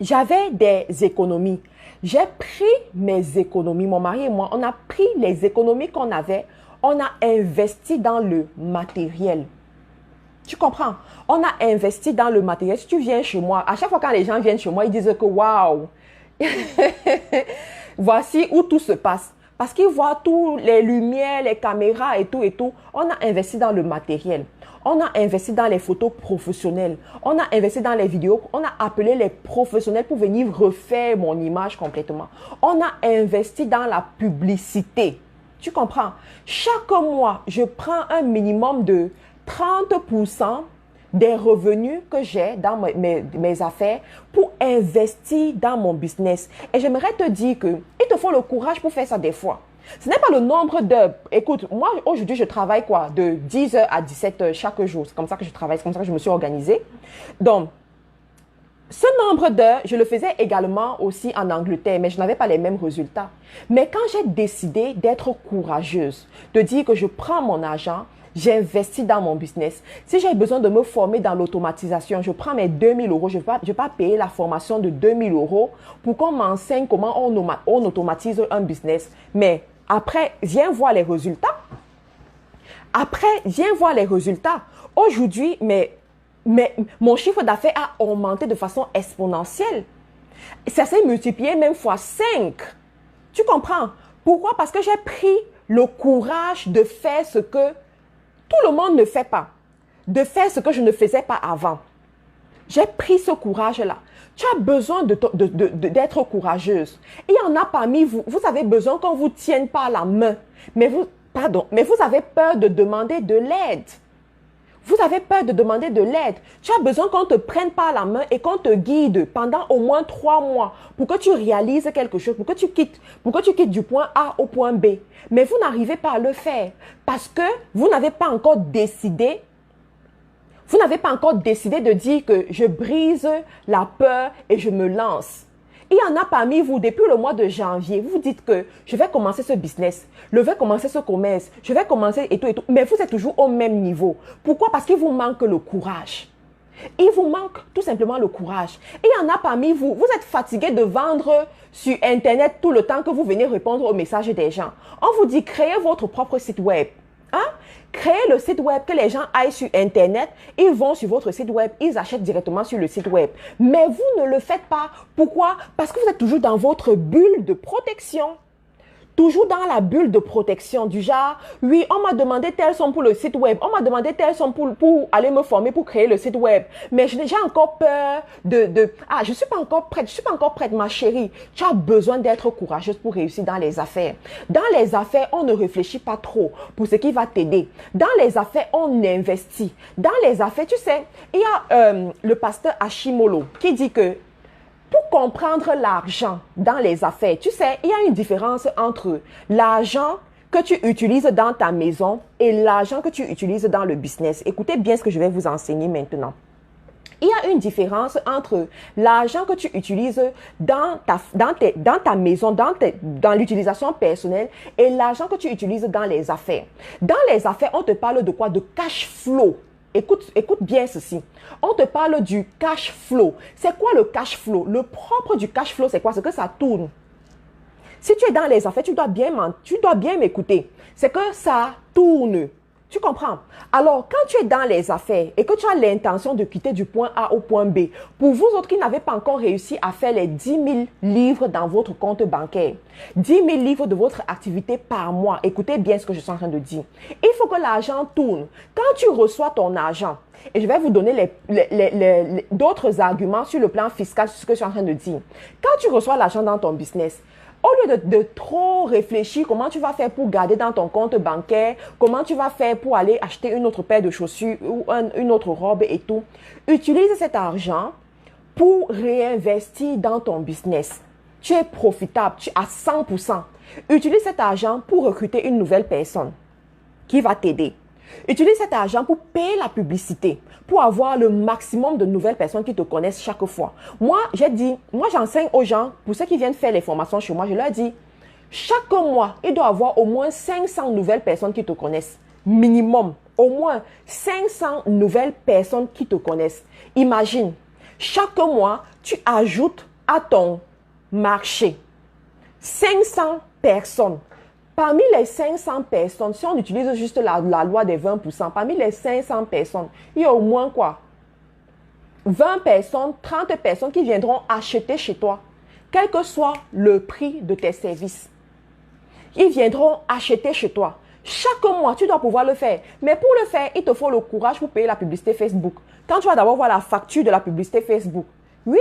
J'avais des économies. J'ai pris mes économies. Mon mari et moi, on a pris les économies qu'on avait. On a investi dans le matériel. Tu comprends? On a investi dans le matériel. Si tu viens chez moi, à chaque fois quand les gens viennent chez moi, ils disent que waouh, voici où tout se passe. Parce qu'ils voient toutes les lumières, les caméras et tout et tout. On a investi dans le matériel. On a investi dans les photos professionnelles. On a investi dans les vidéos. On a appelé les professionnels pour venir refaire mon image complètement. On a investi dans la publicité. Tu comprends? Chaque mois, je prends un minimum de 30% des revenus que j'ai dans mes affaires pour investir dans mon business. Et j'aimerais te dire que il te faut le courage pour faire ça des fois. Ce n'est pas le nombre d'heures. Écoute, moi, aujourd'hui, je travaille quoi? De 10h à 17h chaque jour. C'est comme ça que je travaille, c'est comme ça que je me suis organisée. Donc, ce nombre d'heures, je le faisais également aussi en Angleterre, mais je n'avais pas les mêmes résultats. Mais quand j'ai décidé d'être courageuse, de dire que je prends mon argent, j'investis dans mon business. Si j'ai besoin de me former dans l'automatisation, je prends mes 2000 euros, je ne vais pas payer la formation de 2000 euros pour qu'on m'enseigne comment on automatise un business. Mais après, viens voir les résultats. Aujourd'hui, mais mon chiffre d'affaires a augmenté de façon exponentielle. Ça s'est multiplié même fois 5. Tu comprends? Pourquoi? Parce que j'ai pris le courage de faire ce que tout le monde ne fait pas. De faire ce que je ne faisais pas avant. J'ai pris ce courage-là. Tu as besoin d'être courageuse. Il y en a parmi vous, vous avez besoin qu'on vous tienne par la main. Mais vous avez peur de demander de l'aide. Vous avez peur de demander de l'aide. Tu as besoin qu'on te prenne par la main et qu'on te guide pendant au moins 3 mois pour que tu réalises quelque chose, pour que tu quittes du point A au point B. Mais vous n'arrivez pas à le faire parce que vous n'avez pas encore décidé. Vous n'avez pas encore décidé de dire que je brise la peur et je me lance. Il y en a parmi vous, depuis le mois de janvier, vous dites que je vais commencer ce business, je vais commencer ce commerce, je vais commencer et tout, mais vous êtes toujours au même niveau. Pourquoi? Parce qu'il vous manque le courage. Il vous manque tout simplement le courage. Il y en a parmi vous, vous êtes fatigué de vendre sur Internet tout le temps que vous venez répondre aux messages des gens. On vous dit, créez votre propre site web. Hein? Créez le site web, que les gens aillent sur Internet, ils vont sur votre site web, ils achètent directement sur le site web. Mais vous ne le faites pas. Pourquoi? Parce que vous êtes toujours dans votre bulle de protection. Toujours dans la bulle de protection du genre, oui, on m'a demandé telle somme pour le site web, on m'a demandé telle somme pour aller me former pour créer le site web. Mais j'ai encore peur je suis pas encore prête, ma chérie. Tu as besoin d'être courageuse pour réussir dans les affaires. Dans les affaires, on ne réfléchit pas trop pour ce qui va t'aider. Dans les affaires, on investit. Dans les affaires, tu sais, il y a le pasteur Hashimolo qui dit que pour comprendre l'argent dans les affaires, tu sais, il y a une différence entre l'argent que tu utilises dans ta maison et l'argent que tu utilises dans le business. Écoutez bien ce que je vais vous enseigner maintenant. Il y a une différence entre l'argent que tu utilises dans ta maison, dans l'utilisation personnelle et l'argent que tu utilises dans les affaires. Dans les affaires, on te parle de quoi? De cash flow. Écoute bien ceci. On te parle du cash flow. C'est quoi le cash flow? Le propre du cash flow, c'est quoi? C'est que ça tourne. Si tu es dans les affaires, tu dois bien m'écouter. C'est que ça tourne. Tu comprends? Alors, quand tu es dans les affaires et que tu as l'intention de quitter du point A au point B, pour vous autres qui n'avez pas encore réussi à faire les 10 000 livres dans votre compte bancaire, 10 000 livres de votre activité par mois, écoutez bien ce que je suis en train de dire. Il faut que l'argent tourne. Quand tu reçois ton argent, et je vais vous donner d'autres arguments sur le plan fiscal, sur ce que je suis en train de dire. Quand tu reçois l'argent dans ton business, au lieu de trop réfléchir comment tu vas faire pour garder dans ton compte bancaire, comment tu vas faire pour aller acheter une autre paire de chaussures ou une autre robe et tout, utilise cet argent pour réinvestir dans ton business. Tu es profitable, tu es à 100%. Utilise cet argent pour recruter une nouvelle personne qui va t'aider. Utilise cet argent pour payer la publicité, pour avoir le maximum de nouvelles personnes qui te connaissent chaque fois. Moi, j'enseigne aux gens, pour ceux qui viennent faire les formations chez moi, je leur dis, chaque mois, il doit y avoir au moins 500 nouvelles personnes qui te connaissent. Minimum, au moins 500 nouvelles personnes qui te connaissent. Imagine, chaque mois, tu ajoutes à ton marché 500 personnes. Parmi les 500 personnes, si on utilise juste la loi des 20%, parmi les 500 personnes, il y a au moins quoi? 20 personnes, 30 personnes qui viendront acheter chez toi, quel que soit le prix de tes services. Ils viendront acheter chez toi. Chaque mois, tu dois pouvoir le faire. Mais pour le faire, il te faut le courage pour payer la publicité Facebook. Quand tu vas d'abord voir la facture de la publicité Facebook, oui,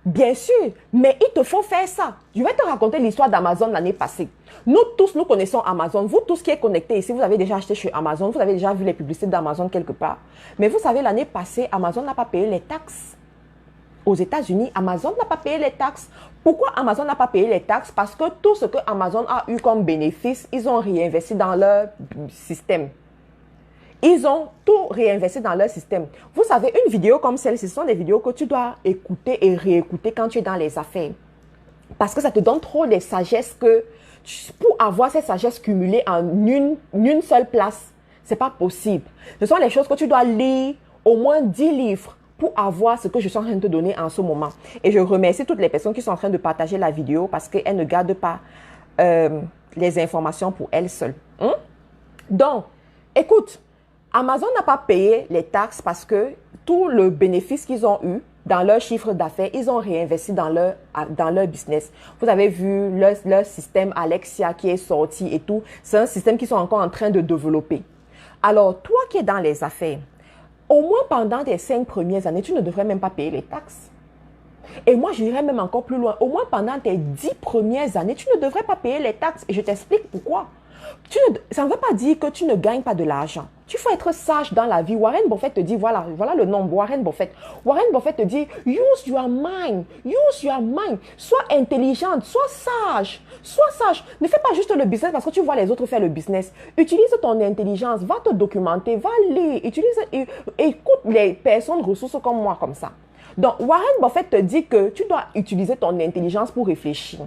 Bien sûr, mais il te faut faire ça. Je vais te raconter l'histoire d'Amazon l'année passée. Nous tous, nous connaissons Amazon. Vous tous qui êtes connectés ici, vous avez déjà acheté chez Amazon, vous avez déjà vu les publicités d'Amazon quelque part. Mais vous savez, l'année passée, Amazon n'a pas payé les taxes. Aux États-Unis, Amazon n'a pas payé les taxes. Pourquoi Amazon n'a pas payé les taxes? Parce que tout ce que Amazon a eu comme bénéfice, ils ont réinvesti dans leur système. Ils ont tout réinvesti dans leur système. Vous savez, une vidéo comme celle-ci, ce sont des vidéos que tu dois écouter et réécouter quand tu es dans les affaires. Parce que ça te donne trop de sagesse que pour avoir ces sagesses cumulées en une seule place, c'est pas possible. Ce sont les choses que tu dois lire, au moins 10 livres, pour avoir ce que je suis en train de te donner en ce moment. Et je remercie toutes les personnes qui sont en train de partager la vidéo parce qu'elles ne gardent pas les informations pour elles seules. Donc, écoute, Amazon n'a pas payé les taxes parce que tout le bénéfice qu'ils ont eu dans leur chiffre d'affaires, ils ont réinvesti dans leur business. Vous avez vu leur système Alexia qui est sorti et tout. C'est un système qu'ils sont encore en train de développer. Alors, toi qui es dans les affaires, au moins pendant tes 5 premières années, tu ne devrais même pas payer les taxes. Et moi, j'irais même encore plus loin. Au moins pendant tes 10 premières années, tu ne devrais pas payer les taxes. Et je t'explique pourquoi. Ça ne veut pas dire que tu ne gagnes pas de l'argent. Tu faut être sage dans la vie. Warren Buffett te dit, voilà le nom, Warren Buffett. Warren Buffett te dit, use your mind. Use your mind. Sois intelligente, sois sage. Sois sage. Ne fais pas juste le business parce que tu vois les autres faire le business. Utilise ton intelligence, va te documenter, va lire. Écoute les personnes ressources comme moi, comme ça. Donc, Warren Buffett te dit que tu dois utiliser ton intelligence pour réfléchir.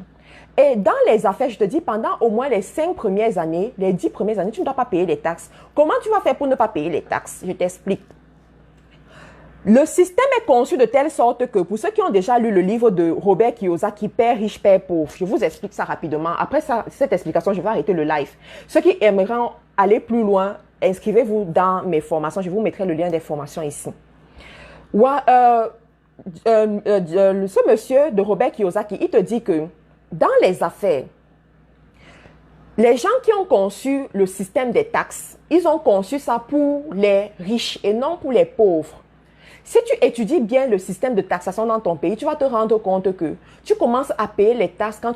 Et dans les affaires, je te dis, pendant au moins les 5 premières années, les 10 premières années, tu ne dois pas payer les taxes. Comment tu vas faire pour ne pas payer les taxes? Je t'explique. Le système est conçu de telle sorte que, pour ceux qui ont déjà lu le livre de Robert Kiyosaki, Père riche, Père pauvre, je vous explique ça rapidement. Après cette explication, je vais arrêter le live. Ceux qui aimeraient aller plus loin, inscrivez-vous dans mes formations. Je vous mettrai le lien des formations ici. Ce monsieur de Robert Kiyosaki, il te dit que dans les affaires, les gens qui ont conçu le système des taxes, ils ont conçu ça pour les riches et non pour les pauvres. Si tu étudies bien le système de taxation dans ton pays, tu vas te rendre compte que tu commences à payer les taxes quand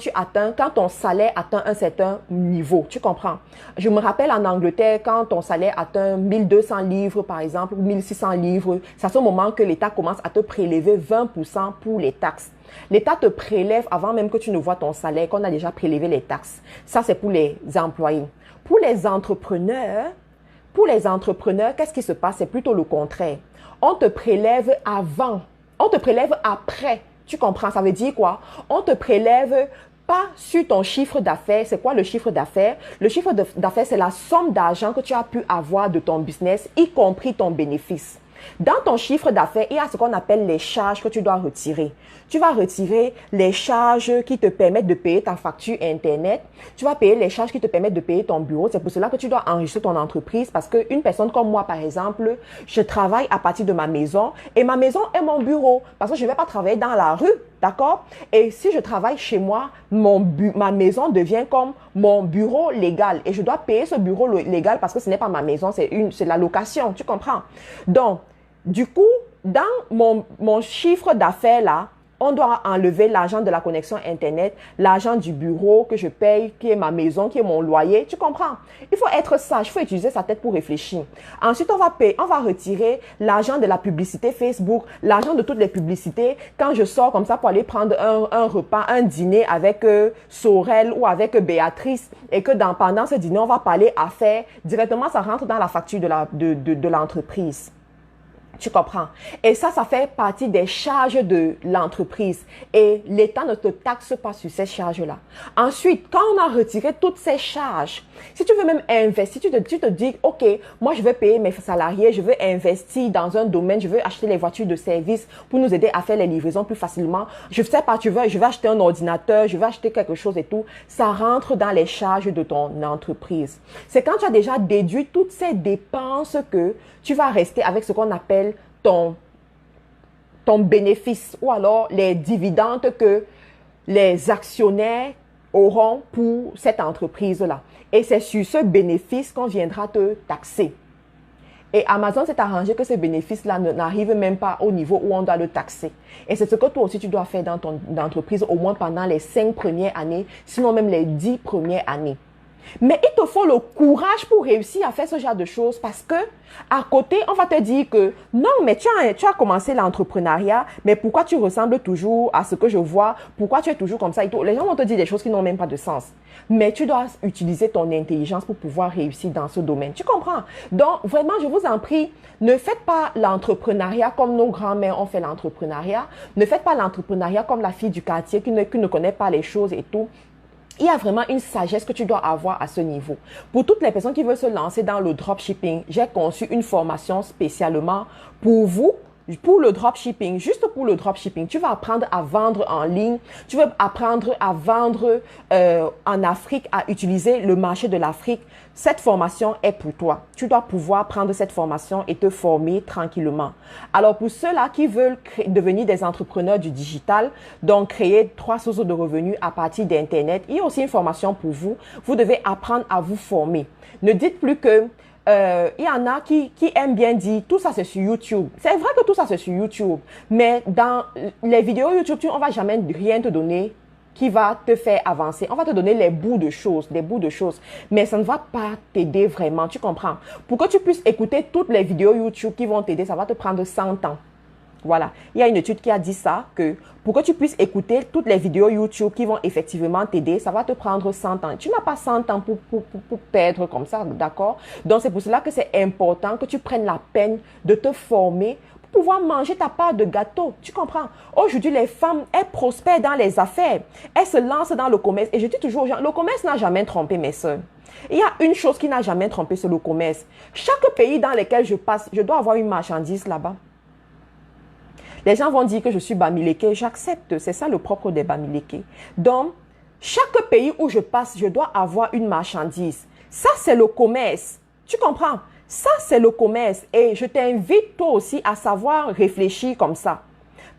ton salaire atteint un certain niveau. Tu comprends? Je me rappelle en Angleterre, quand ton salaire atteint 1200 livres, par exemple, ou 1600 livres, c'est à ce moment que l'État commence à te prélever 20% pour les taxes. L'État te prélève avant même que tu ne vois ton salaire, qu'on a déjà prélevé les taxes. Ça, c'est pour les employés. Pour les entrepreneurs, qu'est-ce qui se passe? C'est plutôt le contraire. On te prélève avant, on te prélève après. Tu comprends? Ça veut dire quoi? On te prélève pas sur ton chiffre d'affaires. C'est quoi le chiffre d'affaires? Le chiffre d'affaires, c'est la somme d'argent que tu as pu avoir de ton business, y compris ton bénéfice. Dans ton chiffre d'affaires, il y a ce qu'on appelle les charges que tu dois retirer. Tu vas retirer les charges qui te permettent de payer ta facture Internet. Tu vas payer les charges qui te permettent de payer ton bureau. C'est pour cela que tu dois enregistrer ton entreprise parce qu'une personne comme moi, par exemple, je travaille à partir de ma maison et ma maison est mon bureau parce que je ne vais pas travailler dans la rue, d'accord? Et si je travaille chez moi, ma maison devient comme mon bureau légal et je dois payer ce bureau légal parce que ce n'est pas ma maison, c'est la location, tu comprends? Donc, du coup, dans mon chiffre d'affaires là, on doit enlever l'argent de la connexion Internet, l'argent du bureau que je paye, qui est ma maison, qui est mon loyer. Tu comprends? Il faut être sage, il faut utiliser sa tête pour réfléchir. Ensuite, on va retirer l'argent de la publicité Facebook, l'argent de toutes les publicités. Quand je sors comme ça pour aller prendre un repas, un dîner avec Sorel ou avec Béatrice et que pendant ce dîner, on va parler affaires, directement, ça rentre dans la facture de l'entreprise. Tu comprends? Et ça fait partie des charges de l'entreprise. Et l'État ne te taxe pas sur ces charges-là. Ensuite, quand on a retiré toutes ces charges, si tu veux même investir, tu te dis, OK, moi je veux payer mes salariés, je veux investir dans un domaine, je veux acheter les voitures de service pour nous aider à faire les livraisons plus facilement. Je sais pas, je veux acheter un ordinateur, je veux acheter quelque chose et tout. Ça rentre dans les charges de ton entreprise. C'est quand tu as déjà déduit toutes ces dépenses que tu vas rester avec ce qu'on appelle ton bénéfice ou alors les dividendes que les actionnaires auront pour cette entreprise-là. Et c'est sur ce bénéfice qu'on viendra te taxer. Et Amazon s'est arrangé que ces bénéfices-là n'arrivent même pas au niveau où on doit le taxer. Et c'est ce que toi aussi tu dois faire dans ton entreprise, au moins pendant les 5 premières années, sinon même les 10 premières années. Mais il te faut le courage pour réussir à faire ce genre de choses parce que à côté, on va te dire que non, mais tu as commencé l'entrepreneuriat, mais pourquoi tu ressembles toujours à ce que je vois? Pourquoi tu es toujours comme ça et tout? Les gens vont te dire des choses qui n'ont même pas de sens. Mais tu dois utiliser ton intelligence pour pouvoir réussir dans ce domaine. Tu comprends? Donc, vraiment, je vous en prie, ne faites pas l'entrepreneuriat comme nos grands-mères ont fait l'entrepreneuriat. Ne faites pas l'entrepreneuriat comme la fille du quartier qui ne connaît pas les choses et tout. Il y a vraiment une sagesse que tu dois avoir à ce niveau. Pour toutes les personnes qui veulent se lancer dans le dropshipping, j'ai conçu une formation spécialement pour vous, pour le dropshipping, juste pour le dropshipping. Tu vas apprendre à vendre en ligne, tu vas apprendre à vendre en Afrique, à utiliser le marché de l'Afrique. Cette formation est pour toi. Tu dois pouvoir prendre cette formation et te former tranquillement. Alors pour ceux-là qui veulent devenir des entrepreneurs du digital, donc créer 3 sources de revenus à partir d'Internet, il y a aussi une formation pour vous. Vous devez apprendre à vous former. Ne dites plus que il y en a qui aiment bien dire tout ça c'est sur YouTube. C'est vrai que tout ça c'est sur YouTube, mais dans les vidéos YouTube, on va jamais rien te donner qui va te faire avancer. On va te donner les bouts de choses, mais ça ne va pas t'aider vraiment, tu comprends? Pour que tu puisses écouter toutes les vidéos YouTube qui vont t'aider, ça va te prendre 100 ans. Voilà, il y a une étude qui a dit ça, que pour que tu puisses écouter toutes les vidéos YouTube qui vont effectivement t'aider, ça va te prendre 100 ans. Tu n'as pas 100 ans pour perdre comme ça, d'accord? Donc, c'est pour cela que c'est important que tu prennes la peine de te former pour pouvoir manger ta part de gâteau. Tu comprends? Aujourd'hui, les femmes, elles prospèrent dans les affaires. Elles se lancent dans le commerce. Et je dis toujours aux gens, le commerce n'a jamais trompé mes soeurs. Il y a une chose qui n'a jamais trompé, c'est le commerce. Chaque pays dans lequel je passe, je dois avoir une marchandise là-bas. Les gens vont dire que je suis bamileke, j'accepte, c'est ça le propre des bamileke. Donc, chaque pays où je passe, je dois avoir une marchandise. Ça, c'est le commerce. Tu comprends? Ça, c'est le commerce. Et je t'invite toi aussi à savoir réfléchir comme ça.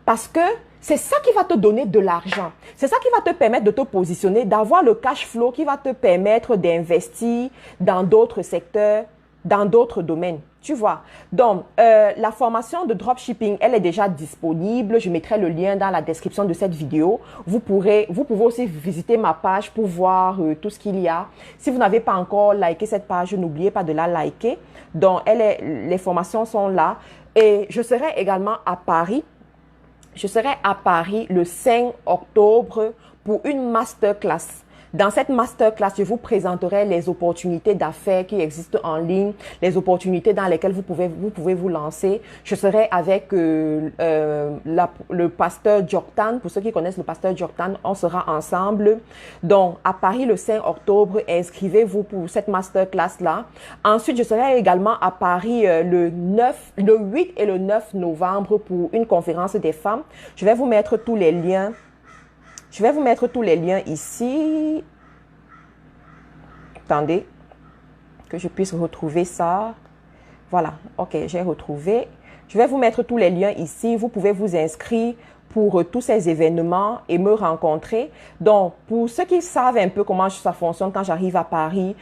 Parce que c'est ça qui va te donner de l'argent. C'est ça qui va te permettre de te positionner, d'avoir le cash flow qui va te permettre d'investir dans d'autres secteurs, dans d'autres domaines. Tu vois. Donc, la formation de dropshipping, elle est déjà disponible. Je mettrai le lien dans la description de cette vidéo. Vous pouvez aussi visiter ma page pour voir tout ce qu'il y a. Si vous n'avez pas encore liké cette page, n'oubliez pas de la liker. Donc, les formations sont là. Et je serai également à Paris. Je serai à Paris le 5 octobre pour une masterclass. Dans cette masterclass, je vous présenterai les opportunités d'affaires qui existent en ligne, les opportunités dans lesquelles vous pouvez vous lancer. Je serai avec le pasteur Jordan. Pour ceux qui connaissent le pasteur Jordan, on sera ensemble. Donc, à Paris le 5 octobre, inscrivez-vous pour cette masterclass-là. Ensuite, je serai également à Paris le 8 et le 9 novembre pour une conférence des femmes. Je vais vous mettre tous les liens. Je vais vous mettre tous les liens ici. Attendez, que je puisse retrouver ça. Voilà, ok, j'ai retrouvé. Je vais vous mettre tous les liens ici. Vous pouvez vous inscrire pour tous ces événements et me rencontrer. Donc, pour ceux qui savent un peu comment ça fonctionne quand j'arrive à Paris,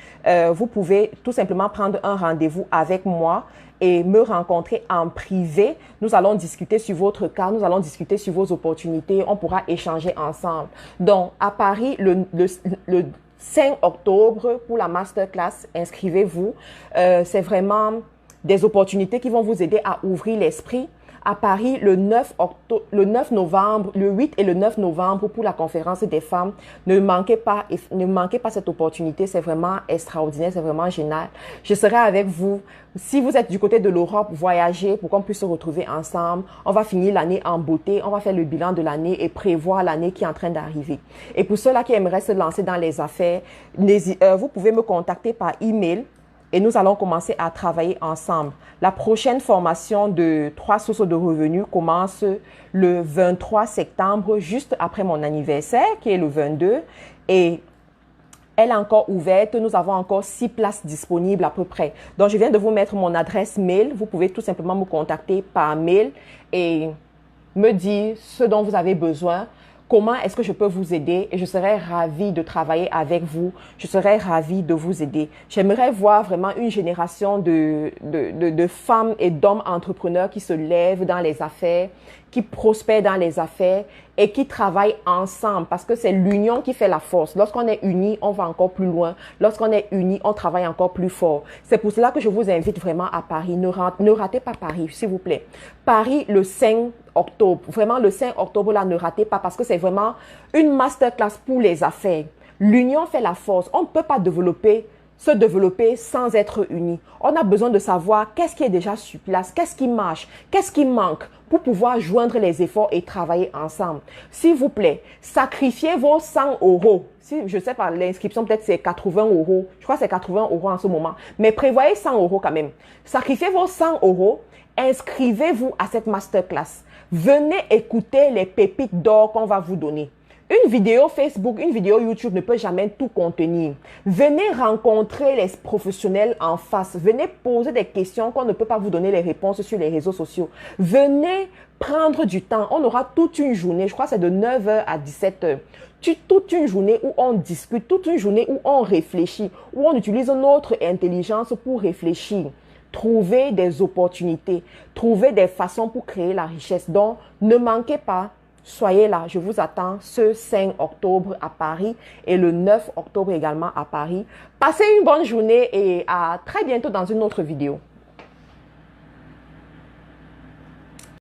vous pouvez tout simplement prendre un rendez-vous avec moi et me rencontrer en privé. Nous allons discuter sur votre cas, nous allons discuter sur vos opportunités, on pourra échanger ensemble. Donc, à Paris, le 5 octobre, pour la masterclass, inscrivez-vous. C'est vraiment des opportunités qui vont vous aider à ouvrir l'esprit. À Paris le 9 novembre, le 8 et le 9 novembre pour la conférence des femmes. Ne manquez pas cette opportunité, c'est vraiment extraordinaire, c'est vraiment génial. Je serai avec vous. Si vous êtes du côté de l'Europe, voyagez pour qu'on puisse se retrouver ensemble. On va finir l'année en beauté, on va faire le bilan de l'année et prévoir l'année qui est en train d'arriver. Et pour ceux-là qui aimeraient se lancer dans les affaires, vous pouvez me contacter par email. Et nous allons commencer à travailler ensemble. La prochaine formation de 3 sources de revenus commence le 23 septembre, juste après mon anniversaire, qui est le 22. Et elle est encore ouverte. Nous avons encore 6 places disponibles à peu près. Donc, je viens de vous mettre mon adresse mail. Vous pouvez tout simplement me contacter par mail et me dire ce dont vous avez besoin. comment est-ce que je peux vous aider et je serais ravie de travailler avec vous. Je serais ravie de vous aider. J'aimerais voir vraiment une génération de femmes et d'hommes entrepreneurs qui se lèvent dans les affaires, qui prospèrent dans les affaires et qui travaillent ensemble parce que c'est l'union qui fait la force. Lorsqu'on est unis, on va encore plus loin. Lorsqu'on est unis, on travaille encore plus fort. C'est pour cela que je vous invite vraiment à Paris. Ne ratez pas Paris, s'il vous plaît. Paris, le 5 octobre. Vraiment, le 5 octobre, là, ne ratez pas parce que c'est vraiment une masterclass pour les affaires. L'union fait la force. On ne peut pas se développer sans être unis. On a besoin de savoir qu'est-ce qui est déjà sur place, qu'est-ce qui marche, qu'est-ce qui manque pour pouvoir joindre les efforts et travailler ensemble. S'il vous plaît, sacrifiez vos 100 euros. Si, je sais pas, l'inscription peut-être c'est 80 euros. Je crois que c'est 80 euros en ce moment. Mais prévoyez 100 euros quand même. Sacrifiez vos 100 euros. Inscrivez-vous à cette masterclass. Venez écouter les pépites d'or qu'on va vous donner. Une vidéo Facebook, une vidéo YouTube ne peut jamais tout contenir. Venez rencontrer les professionnels en face. Venez poser des questions qu'on ne peut pas vous donner les réponses sur les réseaux sociaux. Venez prendre du temps. On aura toute une journée, je crois que c'est de 9 h à 17 h. Toute une journée où on discute, toute une journée où on réfléchit, où on utilise notre intelligence pour réfléchir. Trouver des opportunités, trouver des façons pour créer la richesse. Donc, ne manquez pas. Soyez là, je vous attends ce 5 octobre à Paris et le 9 octobre également à Paris. Passez une bonne journée et à très bientôt dans une autre vidéo.